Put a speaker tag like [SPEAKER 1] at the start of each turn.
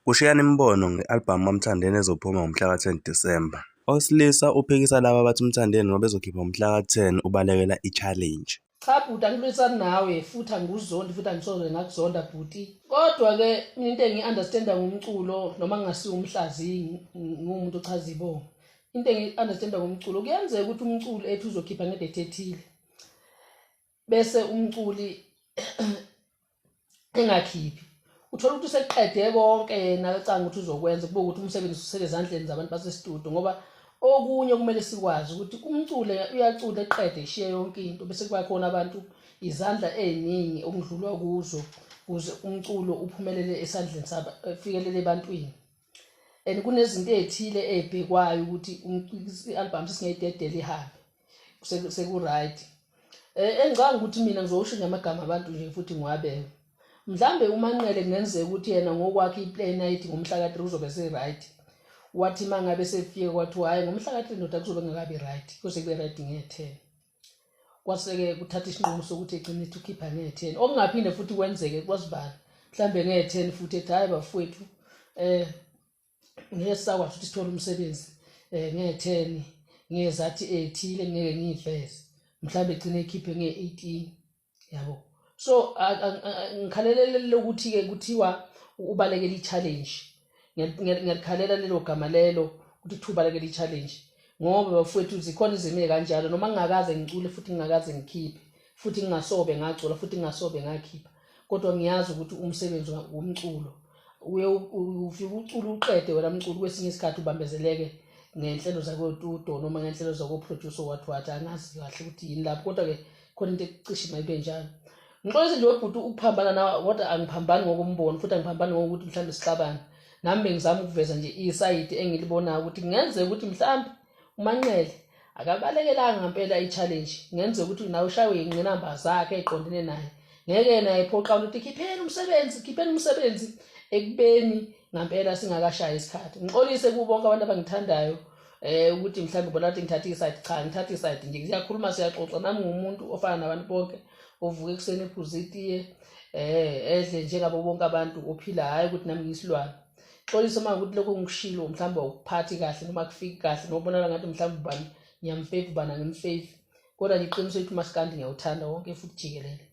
[SPEAKER 1] Kushiyana imibono nge-albhamu kaMthandeni ezophuma ngomhla ka-10 Disemba. Owesilisa uphikisa laba abathi uMthandeni ngoba ezokhipha ngomhla ka-10 ubalekela ichallenge.
[SPEAKER 2] Cha bhuti, angilwisani nawe futhi angikuzondi futhi angisoze ngakuzonda bhuti. Kodwa-ke into engi-understanda ngomculo noma ngingasiwo umhlaziyi ngumuntu ochaza ibongo. Into engi-understanda ngomculo kuyenzeka ukuthi umculo ethi uzokhipha ngedate ethile bese umculi engakhiphi. Uthola ukuthi useqede konke yena acanga ukuthi uzokwenza kube ukuthi umsebenzi usele ezandleni zabantu basestudio ngoba okunye kumele sikwazi ukuthi umculi uyacula eqede ishiye yonke into bese kuba khona abantu izandla eziningi okudlulwa kuzo ukuze umculo uphumelele esandleni sabo efikelele ebantwini. And kunezinto ezithile ezibhekwayo ukuthi i-album singayidedela ihambe seku right. Engicanga ukuthi mina ngizosho ngamagama abantu nje futhi ngiwabeke. Mhlambe uManqele kungenzeka ukuthi yena ngokwakhe iplay night ngomhla ka-3 uzobe se-right. Wathi mangabe sefika kwathi hayi ngomhla ka-3 ndoda kuzobe ngakabi right kuze kube right nge-10. Kwaseke kuthatha isinqumo sokuthi egcine ukhipha nge-10 okungaphinde futhi kwenzeke kwasibani mhlambe nge-10 futhi ethi hayi bafowethu ngeke sakwazi ukuthi sithole umsebenzi nge-10 ngezathi ethile ngeke ngiveze mhlambe egcine ekhiphe nge-18 yabo. So ngikhalelele ukuthi ke kuthiwa ubalekela i-challenge. Ngiyakhalela lelo gama lelo ukuthi ubalekela i-challenge ngoba bafowethu zikhona izimo kanjalo noma ngingakaze ngicule futhi ngingakaze ngikhiphe futhi ngingasobe ngacula futhi ngingasobe ngakhipha kodwa ngiyazi ukuthi umsebenzi womculo uye ufika ucula uqede wena mculo kwesinye isikhathi ubambezeleke ngenhlelo zakotudo noma ngenhlelo zakoproducer wathi angazi kahle ukuthi yini lapho kodwa ke khona into ecishe mayibe njalo. Ngixolisa nje webhuti ukuphambana nawe kodwa angiphambani ngokumbono futhi angiphambani ngokuthi mhlambe sixabane. Nami ngizama ukuveza nje isayidi engilibonayo ukuthi kungenzeka ukuthi mhlambe uManqele akabalekelanga ngempela i-challenge. Kungenzeka ukuthi nawe ushawe ingqinamba zakhe eziqondene naye. Ngeke naye ephoqa ukuthi khipheni umsebenzi ekubeni ngempela singakashaya isikhathi. Ngixolise kubo bonke abantu abangithandayo ukuthi mhlambe bona ukuthi ngithatha isayidi. Cha, ngithatha isayidi nje siyakhuluma siyaxoxa nami ngumuntu ofana nabantu bonke ovuka ekuseni ephuza itiye edle njengabo bonke abantu ophila hayi ukuthi nami ngiyisilwane. Xolisa uma ukuthi lokho ngikushilo mhlambe ukuphathi kahle noma kufiki kahle nobonala ngathi mhlambe ubani ngiyamfave ubani angimfave kodwa ngiqinisile ukuthi uMaskandi ngiyawuthanda wonke futhi jikelele.